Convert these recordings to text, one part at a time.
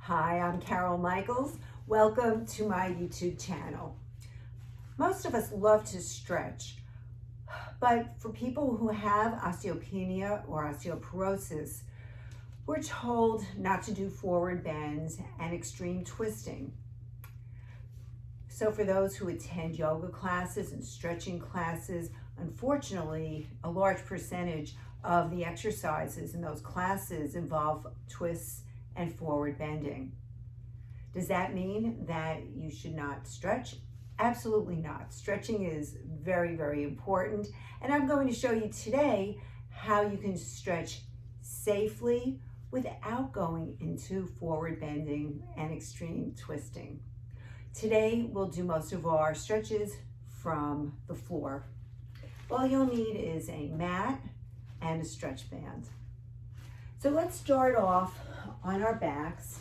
Hi, I'm Carol Michaels. Welcome to my YouTube channel. Most of us love to stretch, but for people who have osteopenia or osteoporosis, we're told not to do forward bends and extreme twisting. So for those who attend yoga classes and stretching classes, unfortunately, a large percentage of the exercises in those classes involve twists and forward bending. Does that mean that you should not stretch? Absolutely not. Stretching is very, very important. And I'm going to show you today how you can stretch safely without going into forward bending and extreme twisting. Today, we'll do most of our stretches from the floor. All you'll need is a mat and a stretch band. So let's start off on our backs.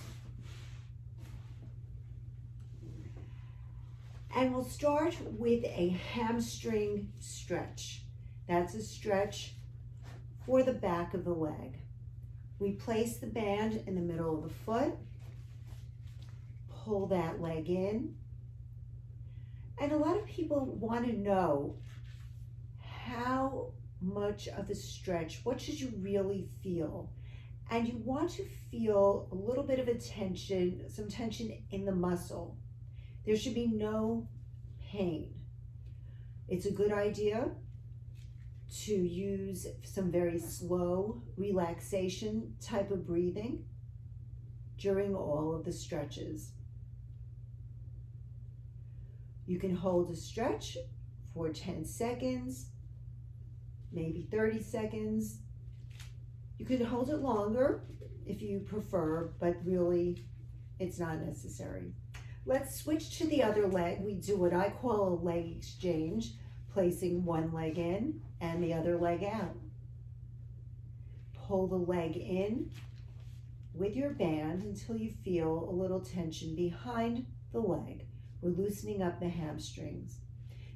And we'll start with a hamstring stretch. That's a stretch for the back of the leg. We place the band in the middle of the foot, pull that leg in, and a lot of people want to know how much of the stretch, what should you really feel? And you want to feel a little bit of a tension, some tension in the muscle. There should be no pain. It's a good idea to use some very slow relaxation type of breathing during all of the stretches. You can hold a stretch for 10 seconds, maybe 30 seconds. You could hold it longer if you prefer, but really it's not necessary. Let's switch to the other leg. We do what I call a leg exchange, placing one leg in and the other leg out. Pull the leg in with your band until you feel a little tension behind the leg. We're loosening up the hamstrings.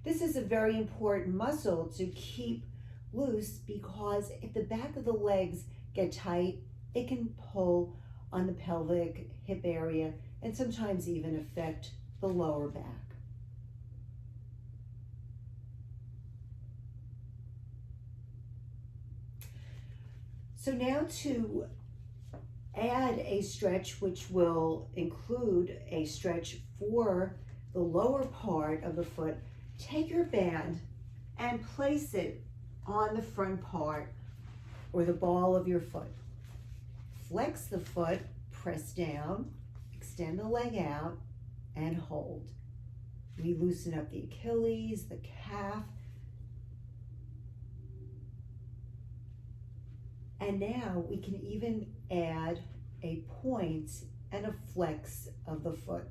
This is a very important muscle to keep loose because if the back of the legs get tight, it can pull on the pelvic hip area and sometimes even affect the lower back. So now to add a stretch, which will include a stretch for the lower part of the foot, take your band and place it on the front part or the ball of your foot. Flex the foot, press down, extend the leg out, and hold. We loosen up the Achilles, the calf. And now we can even add a point and a flex of the foot.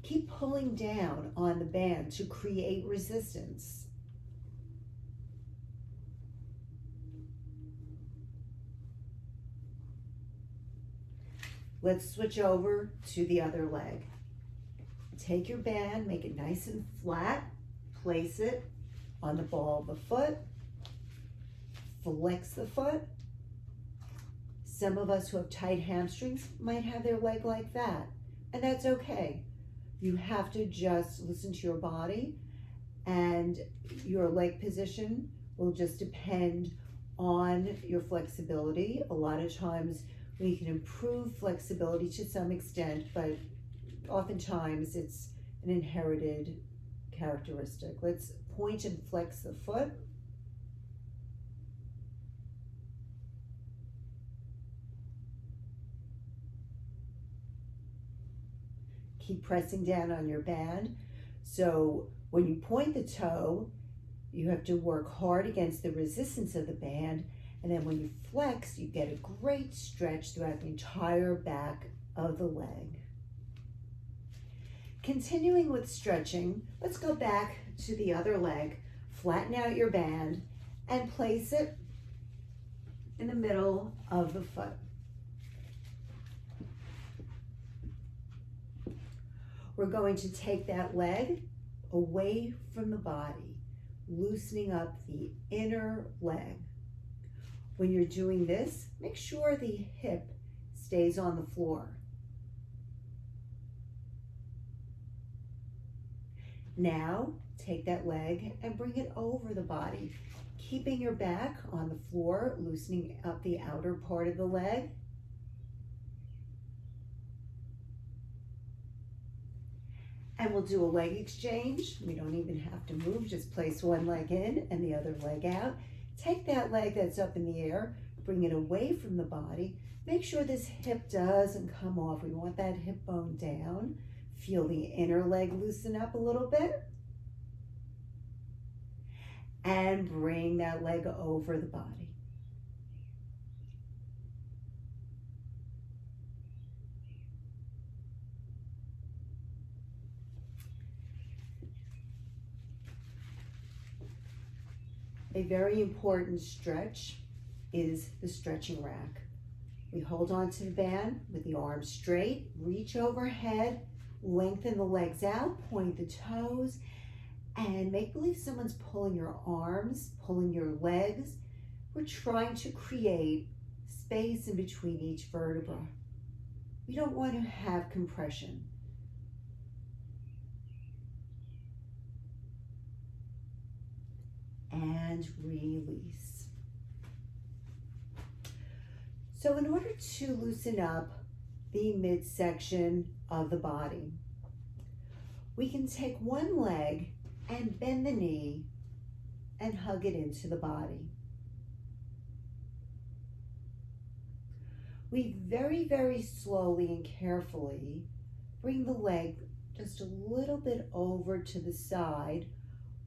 Keep pulling down on the band to create resistance. Let's switch over to the other leg. Take your band, make it nice and flat, place it on the ball of the foot, flex the foot. Some of us who have tight hamstrings might have their leg like that, and that's okay. You have to just listen to your body, and your leg position will just depend on your flexibility. A lot of times we can improve flexibility to some extent, but oftentimes it's an inherited characteristic. Let's point and flex the foot. Keep pressing down on your band. So when you point the toe, you have to work hard against the resistance of the band. And then when you flex, you get a great stretch throughout the entire back of the leg. Continuing with stretching, let's go back to the other leg. Flatten out your band and place it in the middle of the foot. We're going to take that leg away from the body, loosening up the inner leg. When you're doing this, make sure the hip stays on the floor. Now, take that leg and bring it over the body, keeping your back on the floor, loosening up the outer part of the leg. And we'll do a leg exchange. We don't even have to move, just place one leg in and the other leg out. Take that leg that's up in the air, bring it away from the body. Make sure this hip doesn't come off. We want that hip bone down. Feel the inner leg loosen up a little bit. And bring that leg over the body. A very important stretch is the stretching rack. We hold on to the band with the arms straight, reach overhead, lengthen the legs out, point the toes, and make believe someone's pulling your arms, pulling your legs. We're trying to create space in between each vertebra. We don't want to have compression. And release. So in order to loosen up the midsection of the body, we can take one leg and bend the knee and hug it into the body. We very, very slowly and carefully bring the leg just a little bit over to the side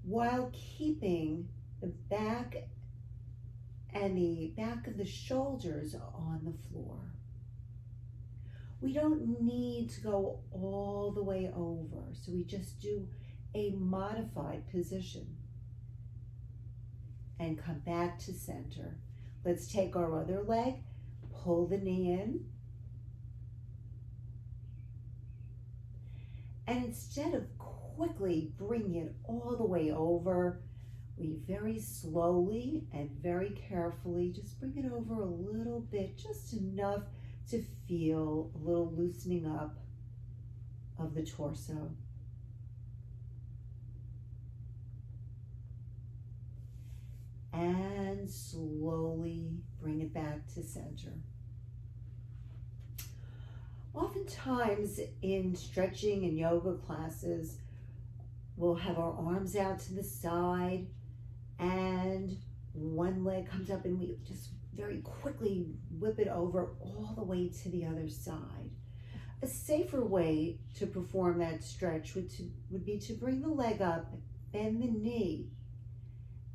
while keeping the back and the back of the shoulders on the floor. We don't need to go all the way over, so we just do a modified position and come back to center. Let's take our other leg, pull the knee in, and instead of quickly bringing it all the way over, we very slowly and very carefully just bring it over a little bit, just enough to feel a little loosening up of the torso. And slowly bring it back to center. Oftentimes in stretching and yoga classes, we'll have our arms out to the side and one leg comes up and we just very quickly whip it over all the way to the other side. A safer way to perform that stretch would be to bring the leg up, bend the knee,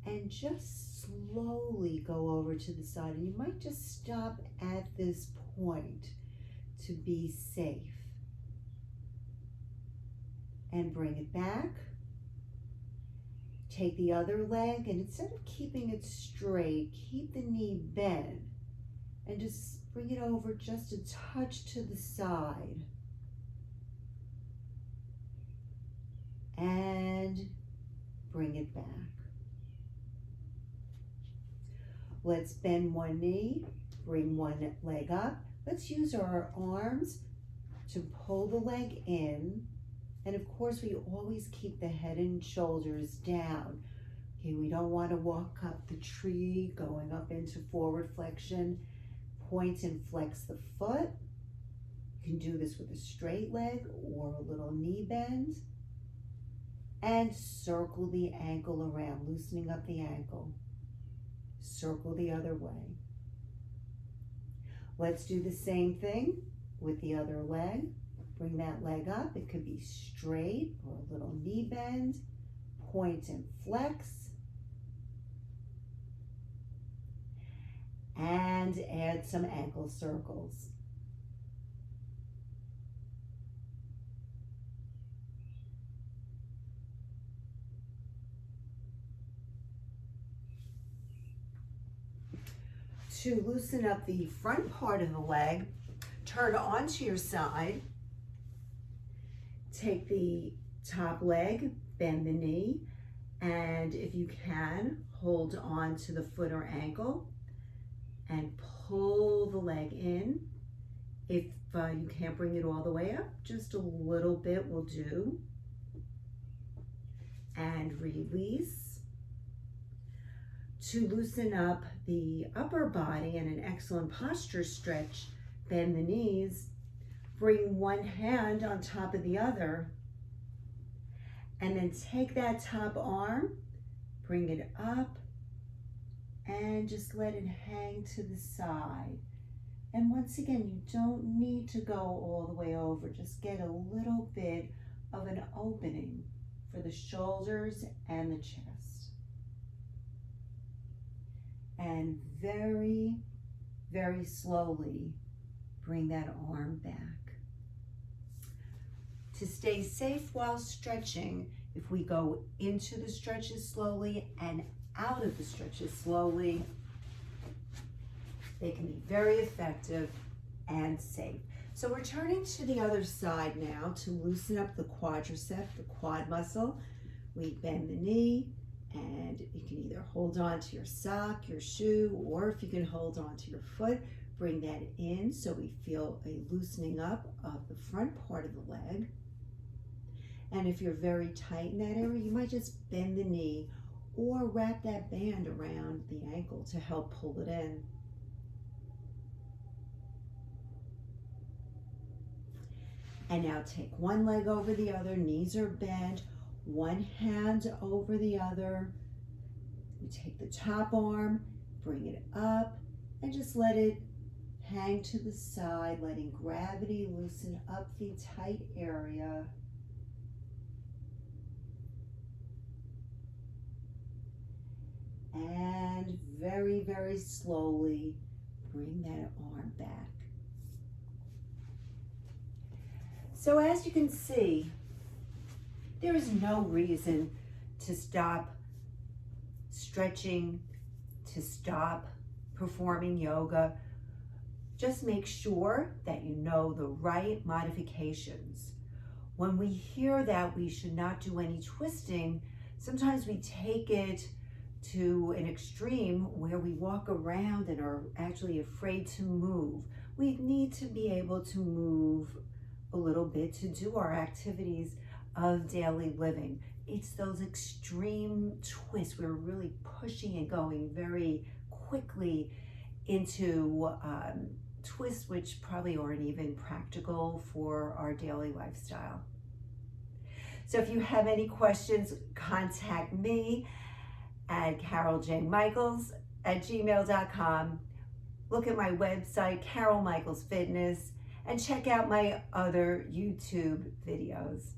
and just slowly go over to the side. And you might just stop at this point to be safe. And bring it back. Take the other leg, and instead of keeping it straight, keep the knee bent and just bring it over just a touch to the side. And bring it back. Let's bend one knee, bring one leg up. Let's use our arms to pull the leg in. And of course, we always keep the head and shoulders down. Okay, we don't want to walk up the tree, going up into forward flexion. Point and flex the foot. You can do this with a straight leg or a little knee bend. And circle the ankle around, loosening up the ankle. Circle the other way. Let's do the same thing with the other leg. Bring that leg up. It could be straight or a little knee bend. Point and flex. And add some ankle circles. To loosen up the front part of the leg, turn onto your side. Take the top leg, bend the knee, and if you can, hold on to the foot or ankle and pull the leg in. If you can't bring it all the way up, just a little bit will do. and release. To loosen up the upper body and an excellent posture stretch, bend the knees, bring one hand on top of the other, and then take that top arm, bring it up, and just let it hang to the side. And once again, you don't need to go all the way over. Just get a little bit of an opening for the shoulders and the chest. And very, very slowly bring that arm back. To stay safe while stretching, if we go into the stretches slowly and out of the stretches slowly, they can be very effective and safe. So we're turning to the other side now to loosen up the quadricep, the quad muscle. We bend the knee, and you can either hold on to your sock, your shoe, or if you can hold on to your foot, bring that in so we feel a loosening up of the front part of the leg. And if you're very tight in that area, you might just bend the knee or wrap that band around the ankle to help pull it in. And now take one leg over the other, knees are bent, one hand over the other. You take the top arm, bring it up, and just let it hang to the side, letting gravity loosen up the tight area. And very, very slowly bring that arm back. So as you can see, there is no reason to stop stretching, to stop performing yoga. Just make sure that you know the right modifications. When we hear that we should not do any twisting, sometimes we take it to an extreme where we walk around and are actually afraid to move. We need to be able to move a little bit to do our activities of daily living. It's those extreme twists. We're really pushing and going very quickly into twists which probably aren't even practical for our daily lifestyle. So if you have any questions, contact me at caroljmichaels@gmail.com. Look at my website, Carol Michaels Fitness, and check out my other YouTube videos.